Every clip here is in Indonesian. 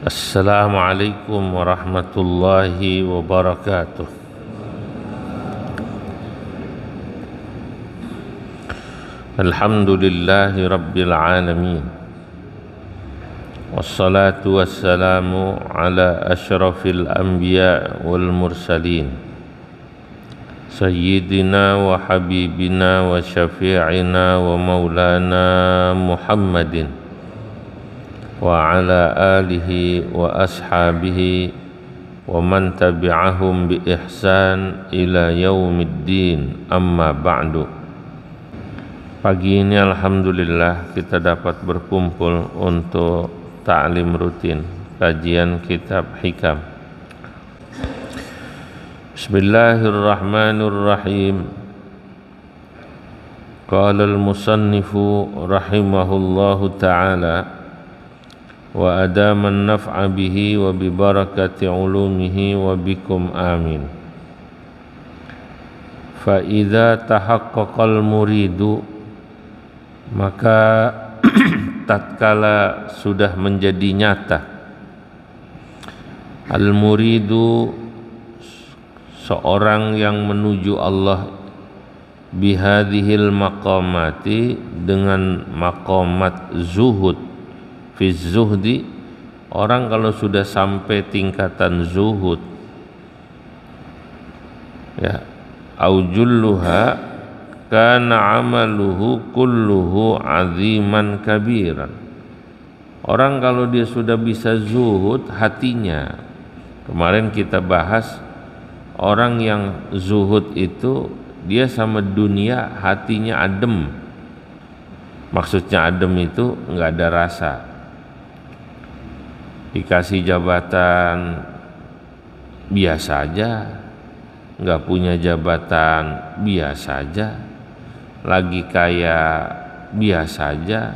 Assalamualaikum warahmatullahi wabarakatuh. Alhamdulillahi rabbil alamin. Wassalatu wassalamu ala asyrafil anbiya wal mursalin, sayyidina wa habibina wa syafi'ina wa maulana Muhammadin wa ala alihi wa ashabihi wa man tabi'ahum bi ihsan ila yaumiddin, amma ba'du. Pagi ini alhamdulillah kita dapat berkumpul untuk ta'lim rutin kajian kitab hikam. Bismillahirrahmanirrahim. Qala al-musannifu rahimahullahu ta'ala wa adaman naf'a bihi wa bi barakati ulumihi wa bikum amin. Fa idza tahaqqaqal muridu, maka tatkala sudah menjadi nyata al muridu, seorang yang menuju Allah, bihadhil maqamati, dengan maqamat zuhud. Fi zuhdi, orang kalau sudah sampai tingkatan zuhud, ya, aujulluha kana amaluhu kulluhu aziman kabiran. Orang kalau dia sudah bisa zuhud hatinya, kemarin kita bahas orang yang zuhud itu dia sama dunia hatinya adem. Maksudnya adem itu enggak ada rasa. Dikasih jabatan biasa aja, nggak punya jabatan biasa aja, lagi kaya biasa aja,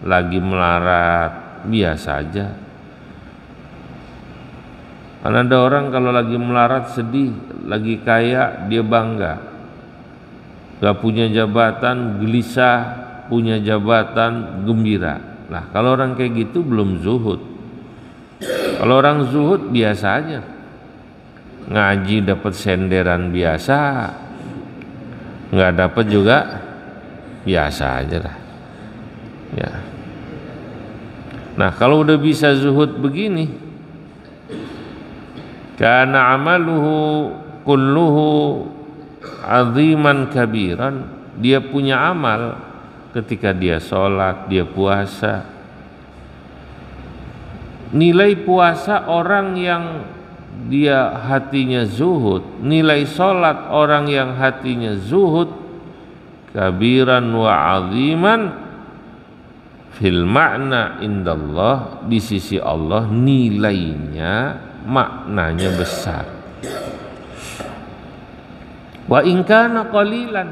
lagi melarat biasa aja. Karena ada orang kalau lagi melarat sedih, lagi kaya dia bangga, nggak punya jabatan gelisah, punya jabatan gembira. Nah, kalau orang kayak gitu belum zuhud. Kalau orang zuhud biasa aja, ngaji dapat senderan biasa, nggak dapat juga biasa aja lah. Ya. Nah, kalau udah bisa zuhud begini, kana amaluhu kulluhu aziman kabiran, dia punya amal ketika dia sholat, dia puasa. Nilai puasa orang yang dia hatinya zuhud, nilai sholat orang yang hatinya zuhud, kabiran wa aziman fil makna indallah, di sisi Allah nilainya, maknanya besar. Wa in kana qalilan,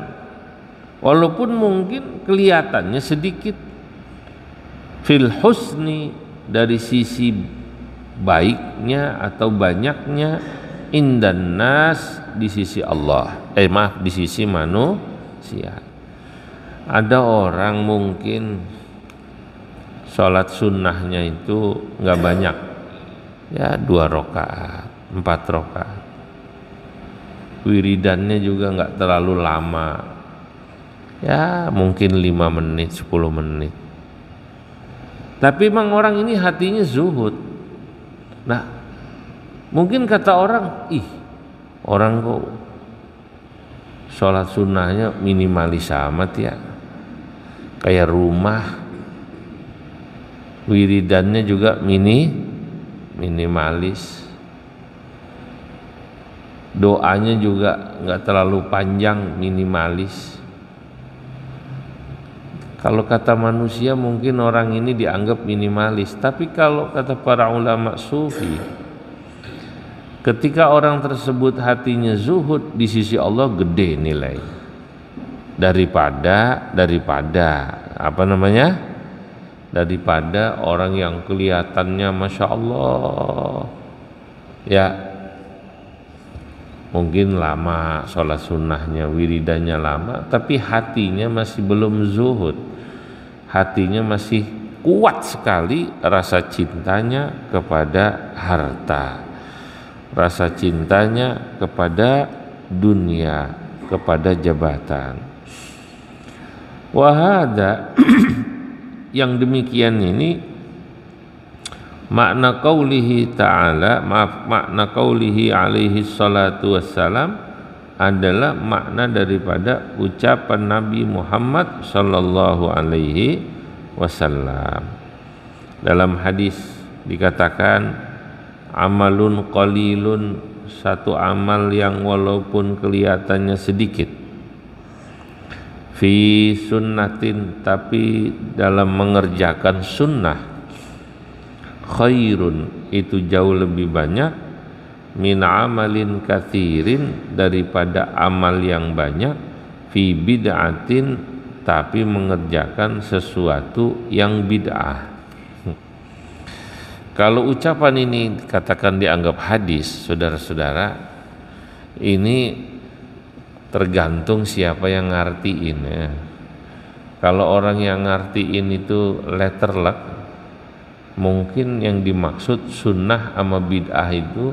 walaupun mungkin kelihatannya sedikit, fil husni, dari sisi baiknya atau banyaknya, indan nas, di sisi Allah, di sisi manusia. Ada orang mungkin sholat sunnahnya itu nggak banyak, ya 2 rakaat, 4 rakaat, wiridannya juga nggak terlalu lama, ya mungkin 5 menit 10 menit. Tapi memang orang ini hatinya zuhud. Nah, mungkin kata orang, orang kok sholat sunnahnya minimalis amat ya, kayak rumah, wiridannya juga minimalis, doanya juga nggak terlalu panjang, minimalis. Kalau kata manusia mungkin orang ini dianggap minimalis, tapi kalau kata para ulama sufi, ketika orang tersebut hatinya zuhud, di sisi Allah gede nilai daripada daripada orang yang kelihatannya masya Allah, ya mungkin lama sholat sunnahnya, wiridannya lama, tapi hatinya masih belum zuhud, hatinya masih kuat sekali rasa cintanya kepada harta, rasa cintanya kepada dunia, kepada jabatan. Wahada yang demikian ini makna qaulihi ta'ala, makna qaulihi alaihi salatu wassalam adalah makna daripada ucapan Nabi Muhammad sallallahu alaihi wasallam. Dalam hadis dikatakan amalun qalilun, satu amal yang walaupun kelihatannya sedikit, fi sunnatin, tapi dalam mengerjakan sunnah, khairun, itu jauh lebih banyak, min amalin kathirin, daripada amal yang banyak, fi bid'atin, tapi mengerjakan sesuatu yang bid'ah. Kalau ucapan ini katakan dianggap hadis, saudara-saudara, ini tergantung siapa yang ngartiin ya. Kalau orang yang ngartiin itu letterlek, mungkin yang dimaksud sunnah sama bid'ah itu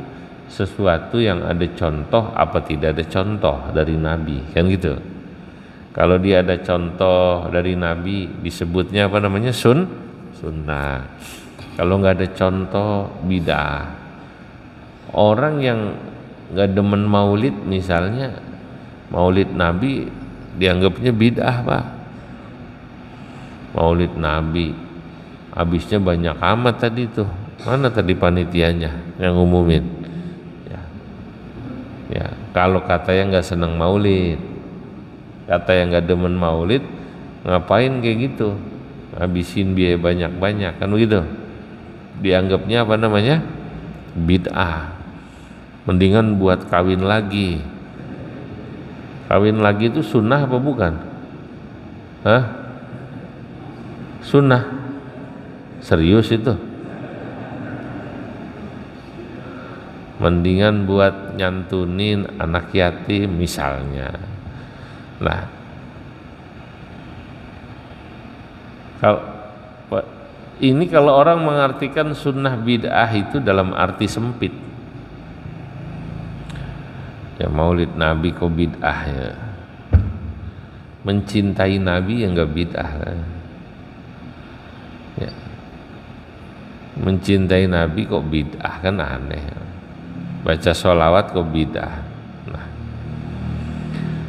sesuatu yang ada contoh apa tidak ada contoh dari Nabi, kan gitu. Kalau dia ada contoh dari Nabi disebutnya apa namanya? Sunnah. Kalau nggak ada contoh, bid'ah. Orang yang nggak demen maulid misalnya, maulid Nabi dianggapnya bid'ah Pak. Maulid Nabi habisnya banyak amat tadi tuh. Mana tadi panitianya yang umumin? Ya, kalau kata yang nggak seneng maulid, kata yang nggak demen maulid, ngapain kayak gitu? Habisin biaya banyak-banyak, kan begitu? Dianggapnya apa namanya? Bid'ah. Mendingan buat kawin lagi. Kawin lagi itu sunnah apa bukan? Hah? Sunnah. Serius itu? Mendingan buat nyantunin anak yatim misalnya. Nah, kalau orang mengartikan sunnah bid'ah itu dalam arti sempit, ya maulid Nabi kok bid'ah ya, mencintai Nabi yang enggak bid'ah ya. Mencintai Nabi kok bid'ah, kan aneh. Baca sholawat kok bid'ah. Nah,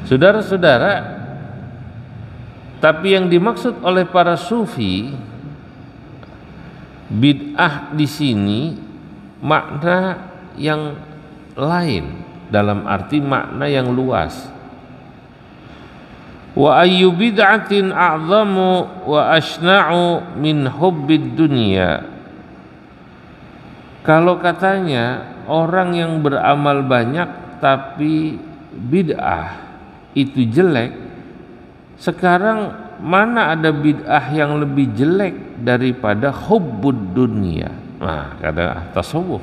saudara-saudara, tapi yang dimaksud oleh para sufi bid'ah di sini makna yang lain, dalam arti makna yang luas. Wa ayyu bid'atin a'zamu wa asna'u min hubbid dunya. Kalau katanya orang yang beramal banyak tapi bid'ah itu jelek, sekarang mana ada bid'ah yang lebih jelek daripada hubbud dunia? Nah, kata tasawuf.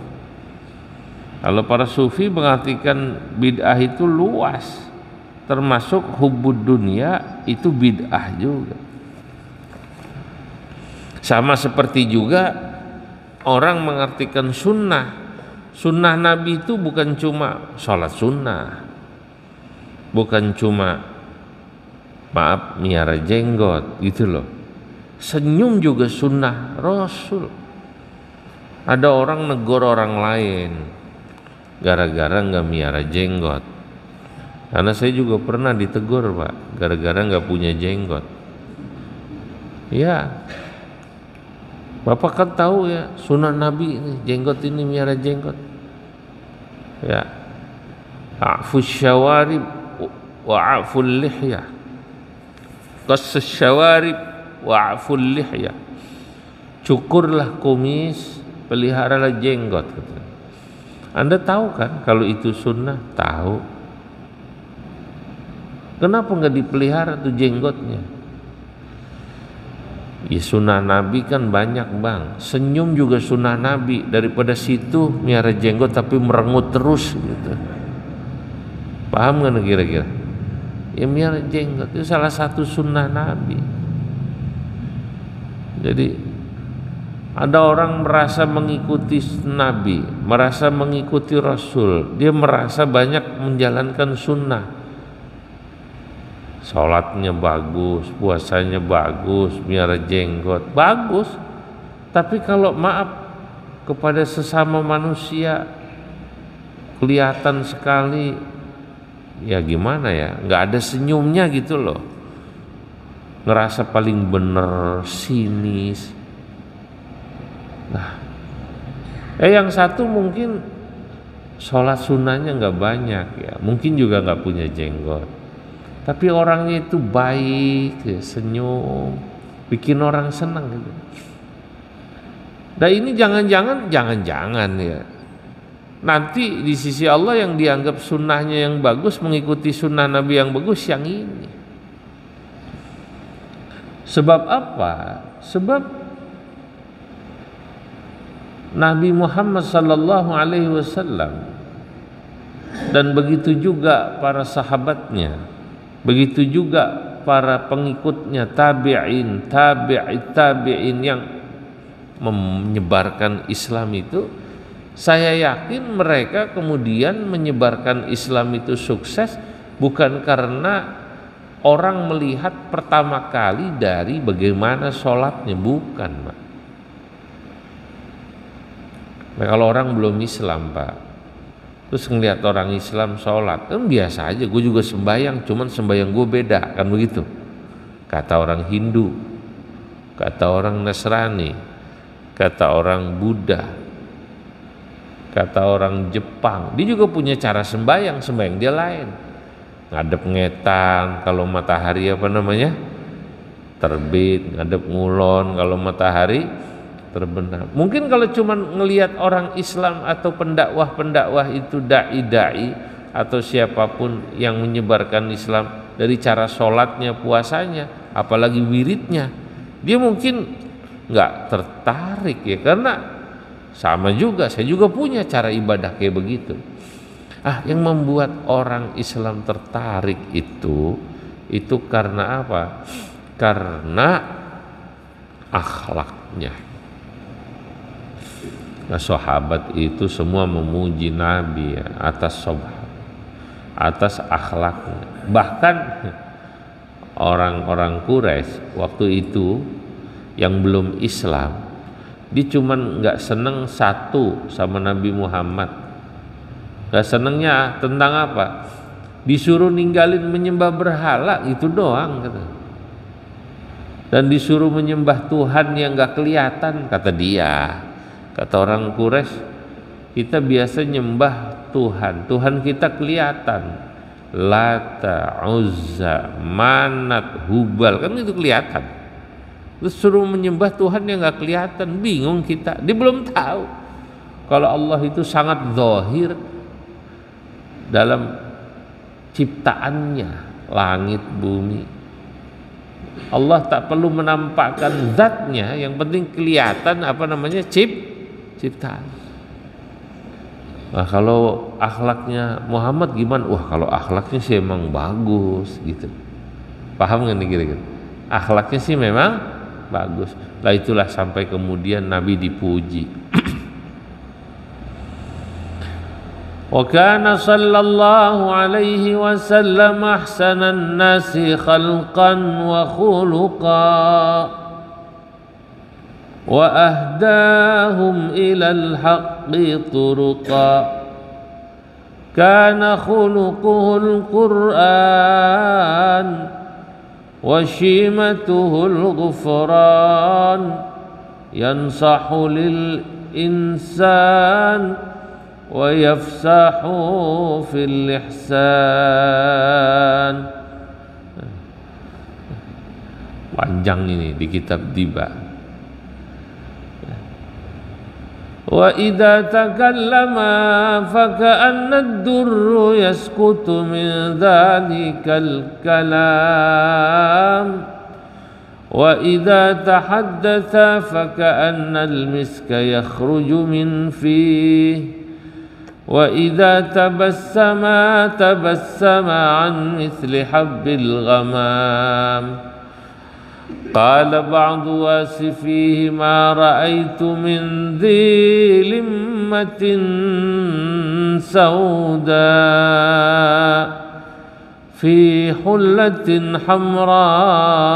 Kalau para sufi mengartikan bid'ah itu luas, termasuk hubbud dunia itu bid'ah juga. Sama seperti juga orang mengartikan sunnah. Sunnah Nabi itu bukan cuma sholat sunnah, bukan cuma miara jenggot gitu loh. Senyum juga sunnah Rasul. Ada orang negor orang lain gara-gara nggak miara jenggot. Karena saya juga pernah ditegur Pak, gara-gara nggak punya jenggot. Ya, Bapak kan tahu ya sunnah Nabi ini, jenggot ini, miara jenggot. Ya, a'fus syawarib wa a'ful lihyah, qassus syawarib wa a'ful lihyah. Cukurlah kumis, peliharalah jenggot. Anda tahu kan kalau itu sunnah? Tahu. Kenapa nggak dipelihara tuh jenggotnya? Ya sunnah Nabi kan banyak Bang. Senyum juga sunnah Nabi. Daripada situ miara jenggot tapi merengut terus gitu. Paham nggak kira-kira? Ya miara jenggot itu salah satu sunnah Nabi. Jadi Ada orang merasa mengikuti Nabi, merasa mengikuti Rasul, dia merasa banyak menjalankan sunnah. Sholatnya bagus, puasanya bagus, miara jenggot, bagus. Tapi kalau maaf kepada sesama manusia kelihatan sekali, ya gimana ya, nggak ada senyumnya gitu loh. Ngerasa paling bener, sinis. Nah, yang satu mungkin sholat sunnahnya nggak banyak ya, mungkin juga nggak punya jenggot, tapi orangnya itu baik, ya, senyum, bikin orang senang gitu. Nah ini jangan-jangan ya, nanti di sisi Allah yang dianggap sunnahnya yang bagus, mengikuti sunnah Nabi yang bagus yang ini. Sebab apa? Sebab Nabi Muhammad sallallahu alaihi wasallam dan begitu juga para sahabatnya, begitu juga para pengikutnya tabi'in yang menyebarkan Islam itu, saya yakin mereka kemudian menyebarkan Islam itu sukses bukan karena orang melihat pertama kali dari bagaimana sholatnya, bukan, Pak. Nah, kalau orang belum Islam, Pak, terus ngelihat orang Islam sholat, kan biasa aja, gue juga sembahyang, cuman sembahyang gue beda, kan begitu. Kata orang Hindu, kata orang Nasrani, kata orang Buddha, kata orang Jepang, dia juga punya cara sembahyang dia lain. Ngadep ngetan kalau matahari terbit, ngadep ngulon kalau matahari terbenam. Mungkin kalau cuma ngelihat orang Islam atau pendakwah itu dai atau siapapun yang menyebarkan Islam dari cara sholatnya, puasanya, apalagi wiridnya, dia mungkin nggak tertarik ya, karena sama juga, saya juga punya cara ibadah kayak begitu. Yang membuat orang Islam tertarik itu karena apa? Karena akhlaknya. Nah, sahabat itu semua memuji Nabi ya, atas akhlaknya. Bahkan orang-orang Quraisy waktu itu yang belum Islam, dia cuman nggak seneng satu sama Nabi Muhammad. Nggak senengnya tentang apa? Disuruh ninggalin menyembah berhala, itu doang kata. Dan disuruh menyembah Tuhan yang nggak kelihatan, kata dia. Kata orang Quraisy, kita biasa nyembah Tuhan kita kelihatan, Lata, Uzza, Manat, Hubal, kan itu kelihatan. Terus suruh menyembah Tuhan yang nggak kelihatan, bingung kita. Dia belum tahu kalau Allah itu sangat zahir dalam ciptaannya, langit, bumi. Allah tak perlu menampakkan zatnya, yang penting kelihatan ciptaan. Nah, kalau akhlaknya Muhammad gimana? Wah, kalau akhlaknya sih emang bagus gitu. Paham nggak nih kira-kira? Akhlaknya sih memang bagus. Lah itulah sampai kemudian Nabi dipuji. Wa kana sallallahu alaihi wasallam ahsanan nasi khalqan wa khuluqan wa ahdahum ilal haqqi turuqa kana khuluquhul Qur'an wa shimatuhul ghufran yansahu lil insan wa yafsahu fil ihsan. Panjang ini di kitab Diba. Wa idza takallama faka'anna ad-durru yasqutu min dhalikal kalam wa idza tahaddatha faka'anna al-miska yakhruju min fihi wa idza tabassama an mithli habbil ghamam قال بعض واصفيه ما رأيت من ذي لمة سوداء في حلة حمراء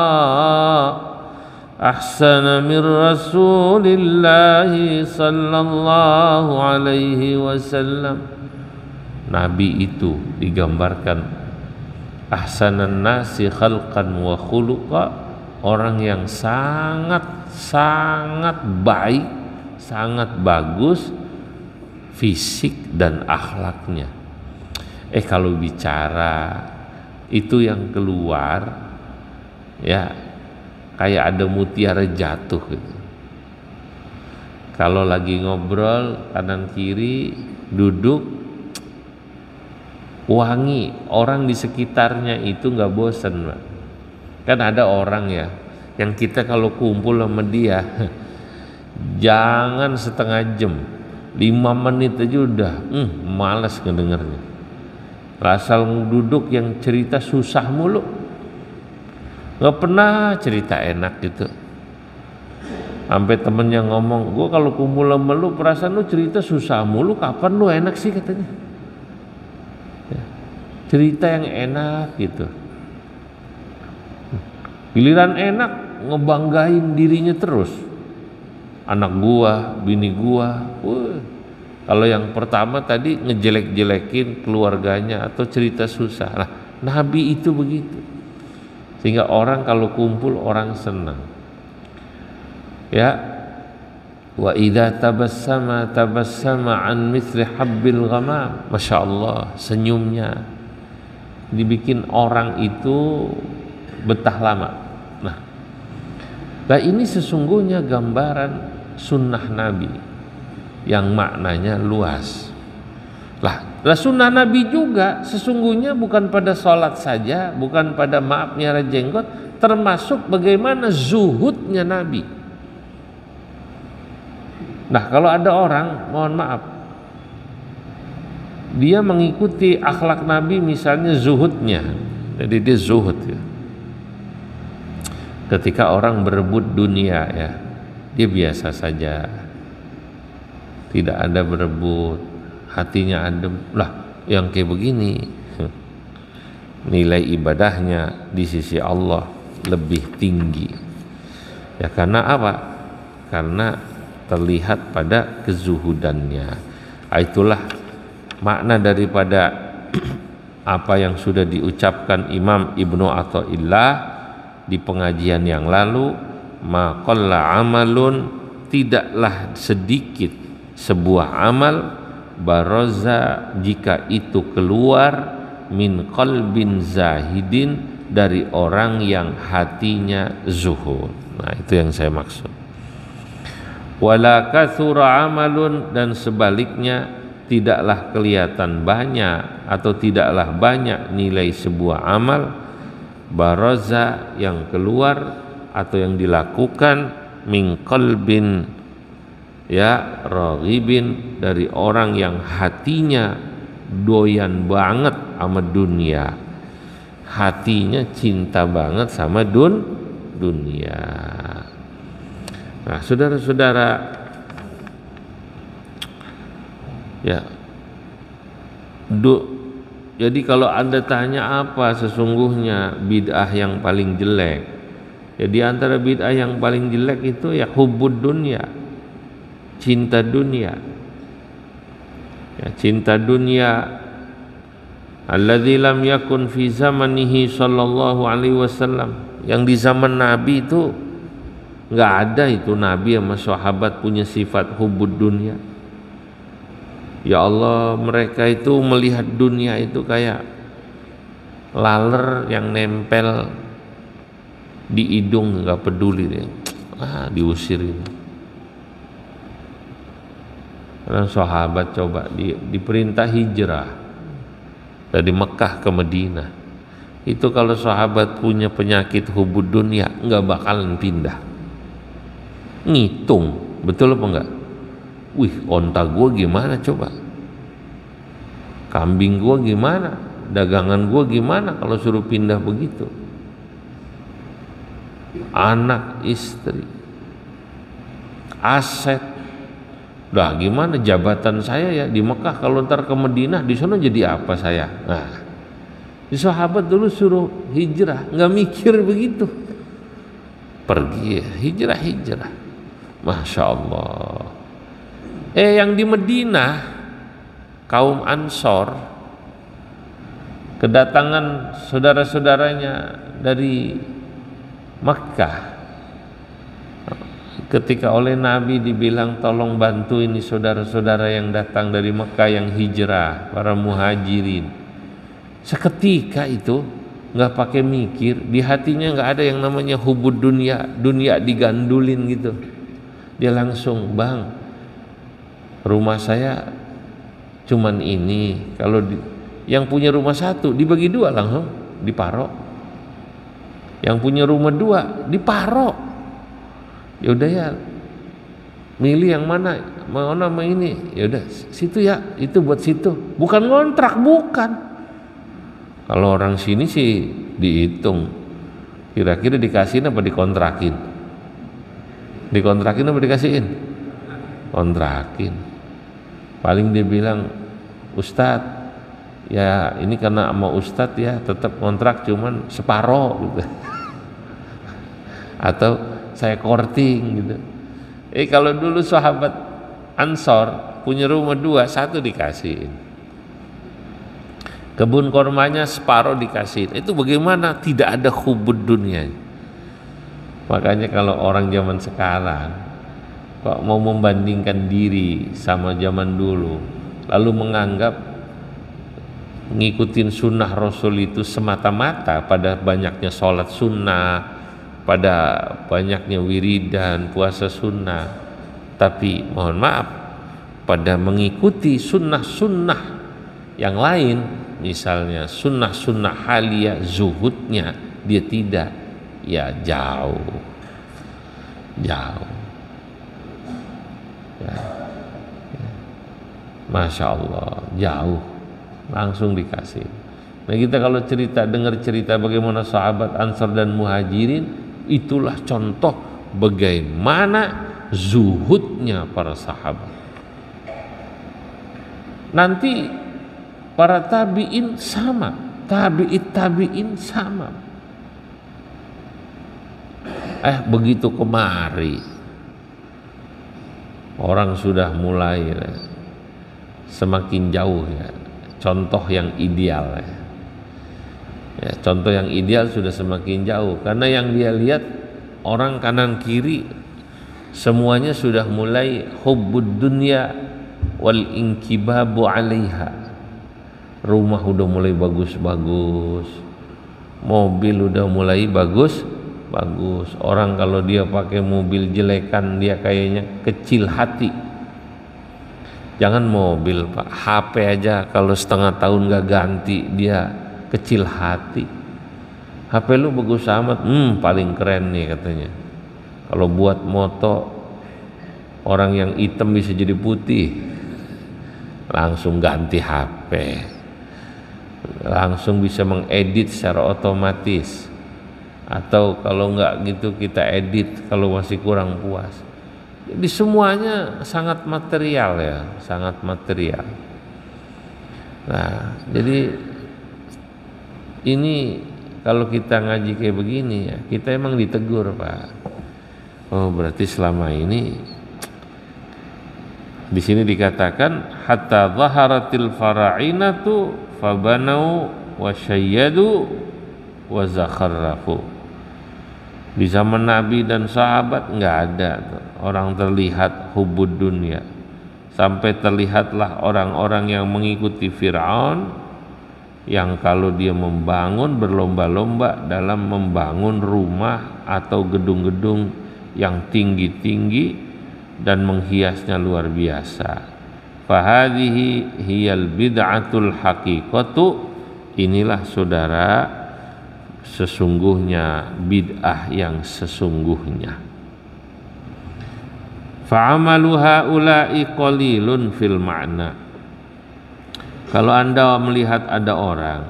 أحسن من رسول الله صلى الله عليه وسلم. Nabi itu digambarkan ahsanan nasi khalqan wa khuluqa, orang yang sangat baik, sangat bagus fisik dan akhlaknya. Kalau bicara itu yang keluar ya kayak ada mutiara jatuh gitu. Kalau lagi ngobrol kanan kiri duduk wangi, orang di sekitarnya itu nggak bosan, Pak. Kan ada orang ya yang kita kalau kumpul sama dia jangan setengah jam, 5 menit aja udah malas ngedengernya. Asal duduk yang cerita susah mulu, nggak pernah cerita enak gitu. Sampai temennya ngomong, gue kalau kumpul sama lu perasaan lu cerita susah mulu, kapan lu enak sih katanya ya, cerita yang enak gitu. Giliran enak ngebanggain dirinya terus, anak gua, bini gua. Kalau yang pertama tadi ngejelek-jelekin keluarganya atau cerita susah. Nah, Nabi itu begitu. Sehingga orang kalau kumpul orang senang. Ya. Wa idza tabassama an mithli habbil ghamam. Masya Allah, senyumnya dibikin orang itu betah lama. Nah ini sesungguhnya gambaran sunnah Nabi yang maknanya luas. Lah sunnah Nabi juga sesungguhnya bukan pada sholat saja, bukan pada maaf nyara jenggot, termasuk bagaimana zuhudnya Nabi. Nah kalau ada orang, mohon maaf, dia mengikuti akhlak Nabi misalnya zuhudnya, jadi dia zuhud ya. Ketika orang berebut dunia ya, dia biasa saja, tidak ada berebut, hatinya adem. Lah yang kayak begini nilai ibadahnya di sisi Allah lebih tinggi ya. Karena apa? Karena terlihat pada kezuhudannya. Itulah makna daripada apa yang sudah diucapkan Imam Ibnu Athaillah di pengajian yang lalu, maqalla amalun, tidaklah sedikit sebuah amal, baraza, jika itu keluar, min qalbin zahidin, dari orang yang hatinya zuhud. Nah itu yang saya maksud. Wala katsura amalun, dan sebaliknya tidaklah kelihatan banyak atau tidaklah banyak nilai sebuah amal, baraza, yang keluar atau yang dilakukan, min qalbin ya raghibin, dari orang yang hatinya doyan banget sama dunia, hatinya cinta banget sama dunia. Nah saudara-saudara ya, jadi kalau Anda tanya apa sesungguhnya bid'ah yang paling jelek, ya di antara bid'ah yang paling jelek itu ya hubbud dunia, cinta dunia. Ya, cinta dunia alladzi lam yakun fi zamanihi sallallahu alaihi wasallam, yang di zaman Nabi itu enggak ada itu Nabi sama sahabat punya sifat hubbud dunia. Ya Allah, mereka itu melihat dunia itu kayak laler yang nempel di hidung, nggak peduli deh, diusirin. Karena sahabat coba diperintah hijrah dari Mekah ke Madinah, itu kalau sahabat punya penyakit hubud dunia nggak bakalan pindah. Ngitung betul apa enggak? Wih, onta gua gimana coba, kambing gua gimana, dagangan gua gimana kalau suruh pindah begitu. anak, istri, aset. Dah gimana jabatan saya ya di Mekah, kalau ntar ke Madinah di sana jadi apa saya? Nah, di sahabat dulu suruh hijrah, nggak mikir begitu, pergi ya, hijrah, masya Allah. Yang di Madinah kaum Ansor kedatangan saudara-saudaranya dari Makkah. Ketika oleh Nabi dibilang tolong bantu ini saudara-saudara yang datang dari Mekah yang hijrah, para muhajirin, seketika itu nggak pakai mikir, di hatinya nggak ada yang namanya hubud dunia digandulin gitu. Dia langsung, bang, rumah saya cuman ini, kalau yang punya rumah satu dibagi dua langsung diparok, yang punya rumah dua diparok. Ya udah ya, milih yang mana, mau nama ini, ya udah situ ya, itu buat situ, bukan ngontrak, bukan. Kalau orang sini sih dihitung, kira-kira dikasihin apa dikontrakin? Dikontrakin apa dikasihin? Kontrakin. Paling dia bilang, Ustadz, ya ini karena sama Ustadz ya tetap kontrak cuman separoh gitu. Atau saya korting gitu. Kalau dulu sahabat Ansor punya rumah dua, satu dikasihin, kebun kormanya separuh dikasihin. Itu bagaimana? Tidak ada hubud dunia. Makanya kalau orang zaman sekarang kok mau membandingkan diri sama zaman dulu, lalu menganggap ngikutin sunnah Rasul itu semata-mata pada banyaknya sholat sunnah, pada banyaknya wiridan, puasa sunnah, tapi mohon maaf, pada mengikuti sunnah-sunnah yang lain, misalnya sunnah-sunnah halia, zuhudnya dia tidak, ya jauh ya. Masya Allah, jauh, langsung dikasih. Nah kita kalau dengar cerita bagaimana sahabat Ansar dan Muhajirin, itulah contoh bagaimana zuhudnya para sahabat. Nanti para tabi'in sama, tabi'in sama. Begitu kemari orang sudah mulai semakin jauh ya, contoh yang ideal ya. Contoh yang ideal sudah semakin jauh, karena yang dia lihat orang kanan kiri semuanya sudah mulai hubbud dunya wal inkibabu 'alaiha. Rumah udah mulai bagus-bagus, mobil udah mulai bagus-bagus. Orang kalau dia pakai mobil jelekan dia kayaknya kecil hati. Jangan mobil Pak, HP aja kalau setengah tahun gak ganti dia kecil hati. HP lu bagus amat, paling keren nih katanya. Kalau buat moto orang yang hitam bisa jadi putih, langsung ganti HP, langsung bisa mengedit secara otomatis. Atau kalau enggak gitu kita edit kalau masih kurang puas. Jadi semuanya sangat material ya, sangat material. Nah, jadi ini kalau kita ngaji kayak begini ya, kita emang ditegur Pak. Oh berarti selama ini di sini dikatakan hatta zaharatil fara'inatu fabanau wasyayyadu wa zakharrafu. Di zaman Nabi dan sahabat nggak ada orang terlihat hubud dunia, sampai terlihatlah orang-orang yang mengikuti Fir'aun yang kalau dia membangun berlomba-lomba dalam membangun rumah atau gedung-gedung yang tinggi-tinggi dan menghiasnya luar biasa. Fahadhihi hiyal bid'atul haqiqatu, inilah saudara sesungguhnya bid'ah yang sesungguhnya. Fa'amalu haula'i qalilun fil ma'na. Kalau Anda melihat ada orang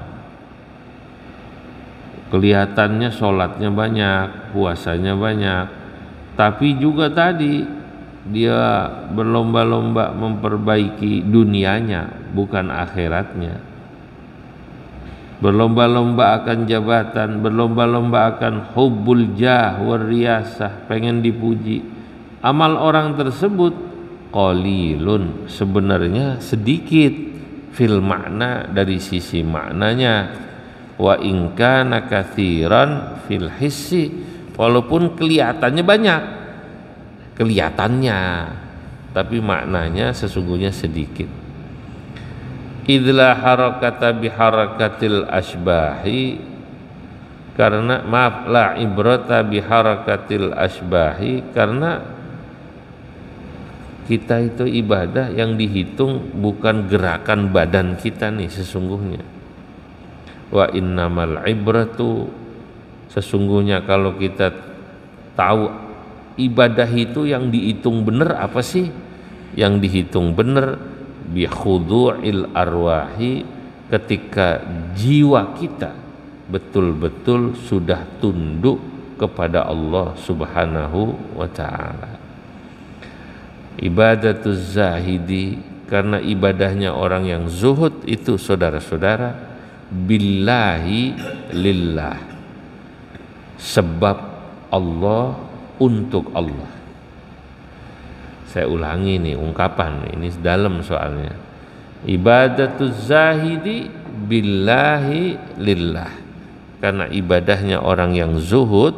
Kelihatannya sholatnya banyak, puasanya banyak, tapi juga tadi dia berlomba-lomba memperbaiki dunianya, bukan akhiratnya. Berlomba-lomba akan jabatan, berlomba-lomba akan hubbul jah war riyasah, pengen dipuji. Amal orang tersebut qalilun, sebenarnya sedikit, fil makna, dari sisi maknanya. Wa in kana katsiran fil hissi, walaupun kelihatannya banyak, kelihatannya, tapi maknanya sesungguhnya sedikit. Idla harakata biharakatil asbahi, karena maaf la ibrata biharakatil asbahi, karena kita itu ibadah yang dihitung bukan gerakan badan kita nih sesungguhnya. Wa innamal ibratu, sesungguhnya kalau kita tahu ibadah itu yang dihitung benar apa sih? Yang dihitung benar bi khudu'il arwahi, ketika jiwa kita betul-betul sudah tunduk kepada Allah Subhanahu wa taala. Ibadatuz zahidi, karena ibadahnya orang yang zuhud itu saudara-saudara, billahi lillah, sebab Allah, untuk Allah. Saya ulangi nih ungkapan, ini dalam soalnya. Ibadatuz zahidi billahi lillah, karena ibadahnya orang yang zuhud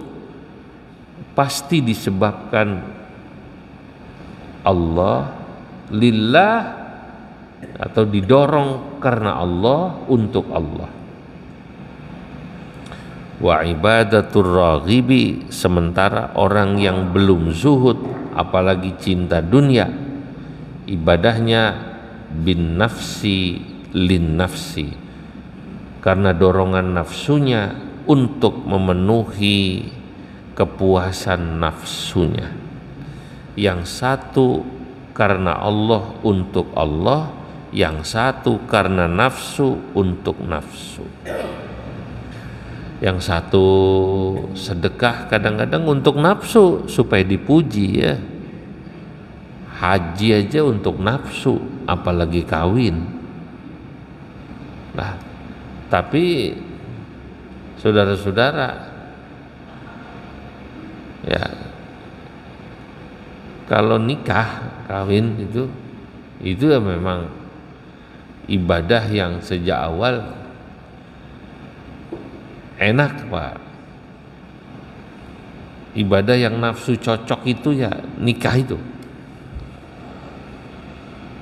pasti disebabkan Allah, lillah, atau didorong karena Allah, untuk Allah. Wa ibadatur raghibi, sementara orang yang belum zuhud apalagi cinta dunia, ibadahnya bin nafsi lin nafsi, karena dorongan nafsunya untuk memenuhi kepuasan nafsunya. Yang satu karena Allah, untuk Allah, yang satu karena nafsu, untuk nafsu. Yang satu sedekah kadang-kadang untuk nafsu supaya dipuji ya. Haji aja untuk nafsu, apalagi kawin. Nah, tapi saudara-saudara, ya, kalau nikah, kawin itu ya memang ibadah yang sejak awal enak, Pak. Ibadah yang nafsu cocok itu ya nikah itu.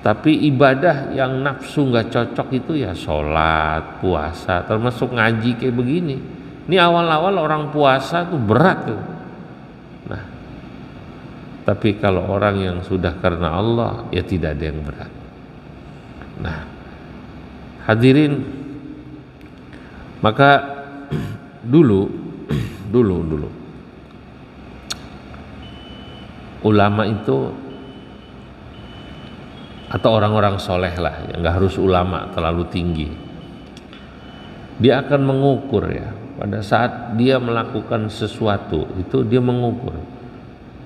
Tapi ibadah yang nafsu nggak cocok itu ya sholat, puasa, termasuk ngaji kayak begini. Ini awal-awal orang puasa tuh berat tuh. Nah, tapi kalau orang yang sudah karena Allah, ya tidak ada yang berat. Nah, hadirin, maka dulu ulama itu, atau orang-orang soleh lah, yang nggak harus ulama terlalu tinggi, dia akan mengukur ya, pada saat dia melakukan sesuatu itu dia mengukur,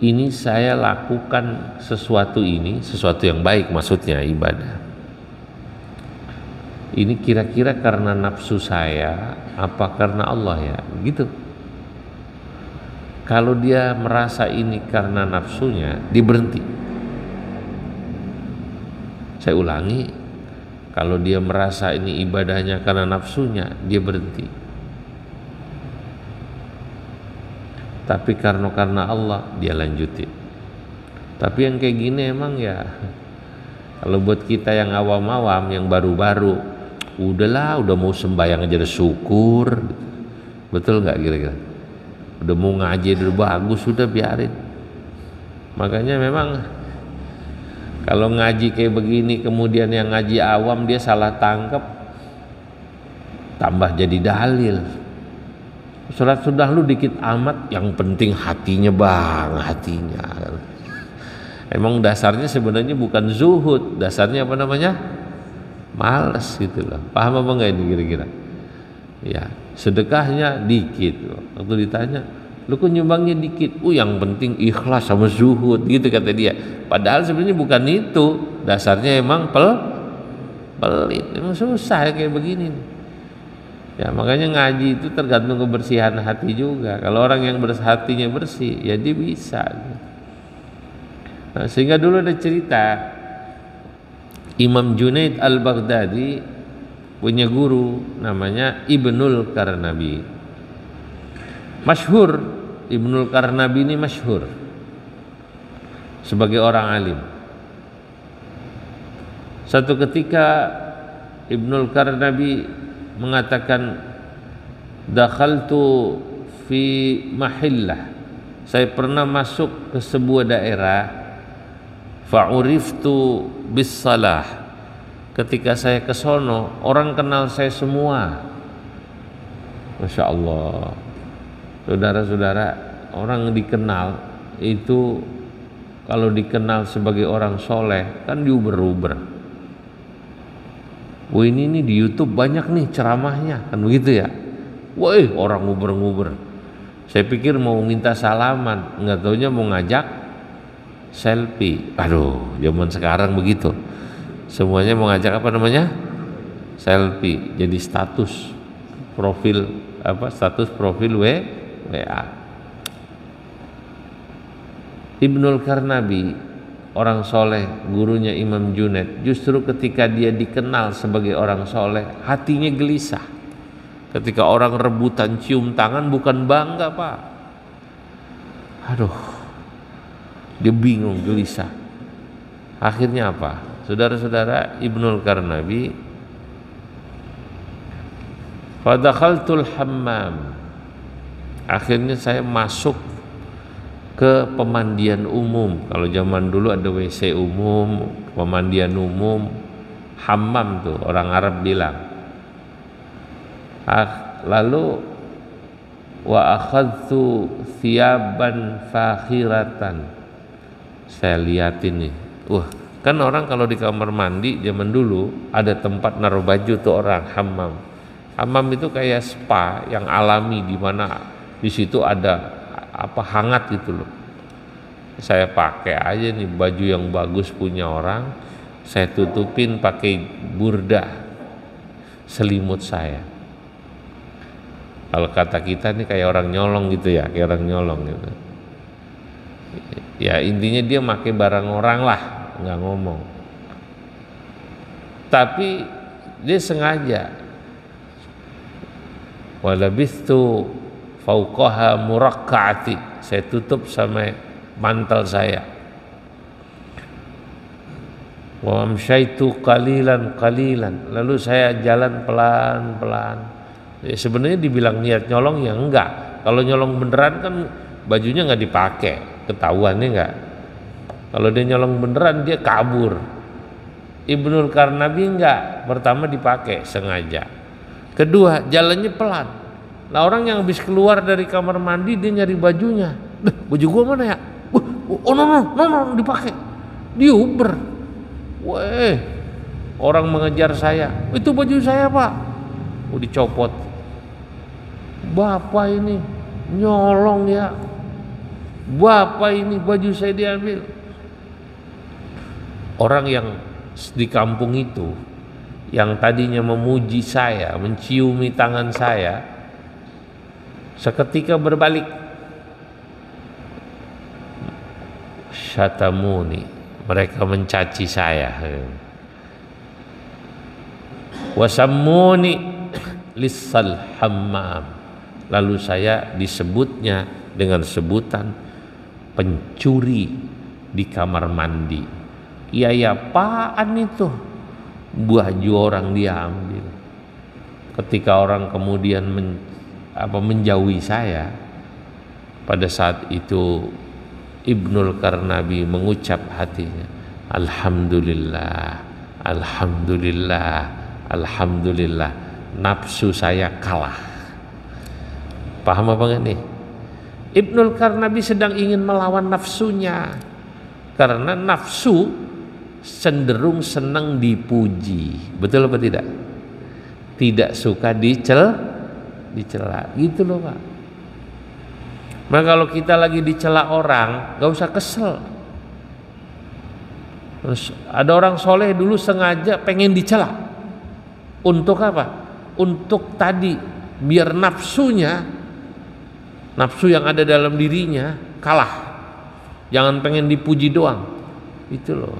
ini saya lakukan sesuatu ini, sesuatu yang baik maksudnya ibadah, ini kira-kira karena nafsu saya apa karena Allah ya, gitu. Kalau dia merasa ini karena nafsunya, dia berhenti. Saya ulangi, kalau dia merasa ini ibadahnya karena nafsunya, dia berhenti. Tapi karena Allah, dia lanjutin. Tapi yang kayak gini emang ya, kalau buat kita yang awam-awam, yang baru-baru, udahlah, udah mau sembahyang aja udah syukur, betul nggak kira-kira? Udah mau ngaji udah bagus, sudah biarin. Makanya memang kalau ngaji kayak begini, kemudian yang ngaji awam dia salah tangkap, tambah jadi dalil. Surat sudah lu dikit amat, yang penting hatinya bang, hatinya. Emang dasarnya sebenarnya bukan zuhud, dasarnya apa namanya? Males gitu loh. Paham apa enggak ini kira-kira? Ya, sedekahnya dikit. Waktu ditanya, lu kok nyumbangnya dikit? Yang penting ikhlas sama zuhud gitu kata dia. Padahal sebenarnya bukan itu, dasarnya emang pelit. Emang susah ya kayak begini nih. Ya makanya ngaji itu tergantung kebersihan hati juga. Kalau orang yang hatinya bersih, ya dia bisa. Nah, sehingga dulu ada cerita Imam Junaid al-Baghdadi punya guru namanya Ibnul Qarnabi. Masyhur, Ibnul Qarnabi ini masyhur sebagai orang alim. Satu ketika Ibnul Qarnabi mengatakan, dakhaltu fi mahillah, saya pernah masuk ke sebuah daerah, fa'uriftu bis salah, ketika saya ke sono orang kenal saya semua. Masya Allah, saudara-saudara, orang dikenal itu kalau dikenal sebagai orang soleh kan diuber-uber. Wah ini di YouTube banyak nih ceramahnya, kan begitu ya. Wah orang nguber-nguber. Saya pikir mau minta salaman, nggak taunya mau ngajak selfie. Aduh, zaman sekarang begitu. Semuanya mau ngajak apa namanya? Selfie. Jadi status profil WA. Ibnul Qarnabi, orang soleh, gurunya Imam Junaid, justru ketika dia dikenal sebagai orang soleh, hatinya gelisah. Ketika orang rebutan cium tangan, bukan bangga pak, aduh, dia bingung, gelisah. Akhirnya apa? Saudara-saudara, Ibnul Qarnabi, fadakhaltul hammam, akhirnya saya masuk ke pemandian umum. Kalau zaman dulu ada WC umum, pemandian umum, hammam tuh orang Arab bilang. Lalu wa akhadtu thiyaban fakhiratan, saya liatin nih, kan orang kalau di kamar mandi zaman dulu ada tempat naruh baju tuh orang, hammam. Hammam itu kayak spa yang alami, di mana di situ ada hangat gitu loh. Saya pakai aja nih baju yang bagus punya orang, saya tutupin pakai burdah, selimut saya. Kalau kata kita nih kayak orang nyolong gitu ya, kayak orang nyolong gitu. Ya intinya dia pakai barang orang lah, nggak ngomong. Tapi dia sengaja. Walabistu fauqaha murakka'ati, saya tutup sama mantel saya. Wa amsyaitu qalilan, lalu saya jalan pelan-pelan. Ya, sebenarnya dibilang niat nyolong ya enggak. Kalau nyolong beneran kan bajunya nggak dipakai, ketahuannya enggak. Kalau dia nyolong beneran dia kabur. Ibnul Qarnabi enggak, pertama dipakai sengaja. Kedua, jalannya pelan. Nah orang yang habis keluar dari kamar mandi dia nyari bajunya. Baju gua mana ya? Oh no, dipakai. Diuber. Weh, orang mengejar saya. Itu baju saya pak. Dicopot. Bapak ini nyolong ya. Bapak ini baju saya diambil. Orang yang di kampung itu, yang tadinya memuji saya, menciumi tangan saya, seketika berbalik. Syatamuni, mereka mencaci saya. Wasammuni lissal hammam, lalu saya disebutnya dengan sebutan pencuri di kamar mandi. Ya apaan itu? Baju orang diambil. Ketika orang kemudian menjauhi saya, pada saat itu Ibnul Qarnabi mengucap hatinya, Alhamdulillah, Alhamdulillah, Alhamdulillah, nafsu saya kalah. Paham apa enggak nih? Ibnul Qarnabi sedang ingin melawan nafsunya, karena nafsu cenderung senang dipuji, betul apa tidak? Tidak suka dicela, gitu loh Pak. Nah kalau kita lagi dicela orang, gak usah kesel. Terus ada orang soleh dulu sengaja pengen dicela. Untuk apa? Untuk tadi biar nafsu yang ada dalam dirinya kalah. Jangan pengen dipuji doang. Itu loh.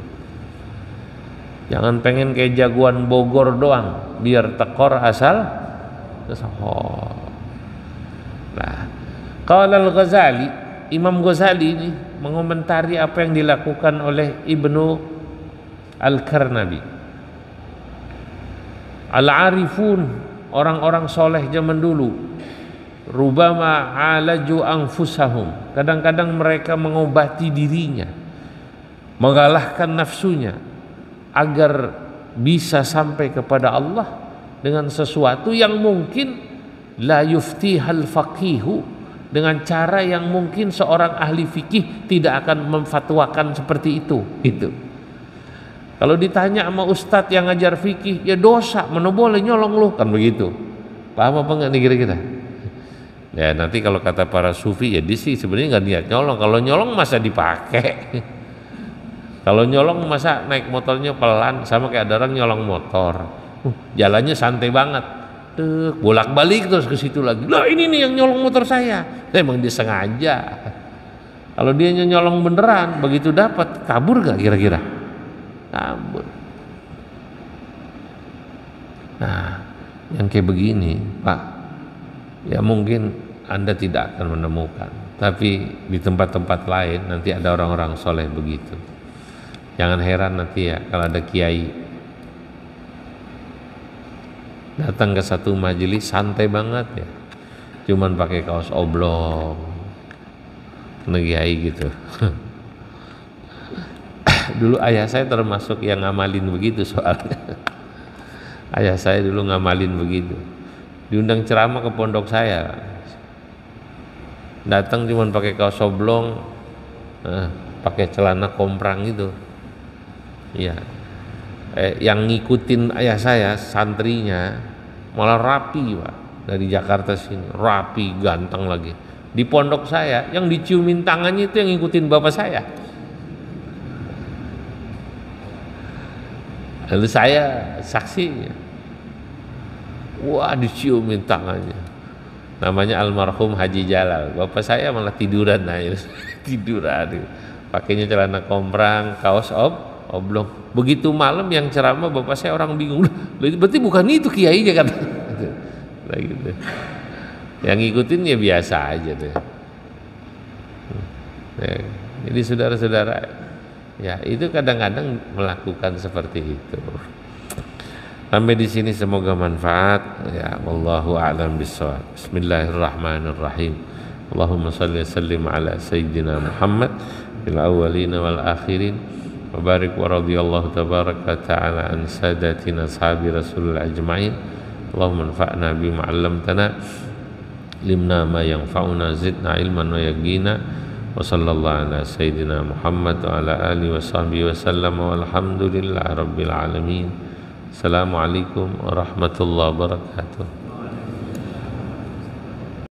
Jangan pengen kayak jagoan Bogor doang, biar tekor asal kesohor. Nah, qala al-Ghazali, Imam Ghazali ini mengomentari apa yang dilakukan oleh Ibnu Al-Karnabi. Al-arifun, orang-orang soleh zaman dulu, rubama alaju anfusahum, kadang-kadang mereka mengobati dirinya, mengalahkan nafsunya agar bisa sampai kepada Allah dengan sesuatu yang mungkin la yuftihal faqihu, dengan cara yang mungkin seorang ahli fikih tidak akan memfatwakan seperti itu. Itu kalau ditanya sama ustadz yang ngajar fikih, ya dosa, mana boleh nyolong lu, kan begitu. Paham apa enggak nih kira-kira? Ya nanti kalau kata para sufi, ya dia sih sebenarnya nggak niat nyolong. Kalau nyolong masa dipakai? Kalau nyolong masa naik motornya pelan, sama kayak ada orang nyolong motor, jalannya santai banget, bolak-balik terus ke situ lagi. Lah ini nih yang nyolong motor saya. Emang dia sengaja. Kalau dia nyolong beneran, begitu dapat kabur gak kira-kira? Kabur. Nah, yang kayak begini, Pak, ya mungkin Anda tidak akan menemukan, tapi di tempat-tempat lain nanti ada orang-orang soleh begitu. Jangan heran nanti ya kalau ada kiai datang ke satu majelis santai banget ya, cuman pakai kaos oblong, kiai gitu. Dulu ayah saya termasuk yang ngamalin begitu soalnya. Ayah saya dulu ngamalin begitu. Diundang ceramah ke pondok saya, datang cuman pakai kaos oblong, pakai celana komprang gitu. Iya, yang ngikutin ayah saya santrinya malah rapi Pak, dari Jakarta sini rapi, ganteng lagi. Di pondok saya yang diciumin tangannya itu yang ngikutin bapak saya. Lalu saya saksinya, wah diciumin tangannya. Namanya almarhum Haji Jalal. Bapak saya malah tiduran aja, tiduran. Pakainya celana komprang, kaos oblong. Begitu malam yang ceramah bapak saya orang bingung, berarti bukan itu kiainya kan? Gitu. Yang ngikutin ya biasa aja deh. Jadi saudara-saudara, ya itu kadang-kadang melakukan seperti itu. Sampai di sini semoga manfaat. Ya, wallahu a'lam bishawab. Bismillahirrahmanirrahim. Allahumma shalli wa sallim ala sayyidina Muhammad fil awwalin wal akhirin. Wabarik wa radiyallahu tabaraka ta'ala an sadatina ashabi rasulullah ajma'in. Allahumma anfa'na bima 'allamtana, limna ma yanfa'una, zidna ilman wa yaqina. Wa sallallahu ala sayyidina Muhammad wa ala alihi wa sahbihi wa sallam, walhamdulillahi rabbil alamin. Assalamualaikum warahmatullahi wabarakatuh.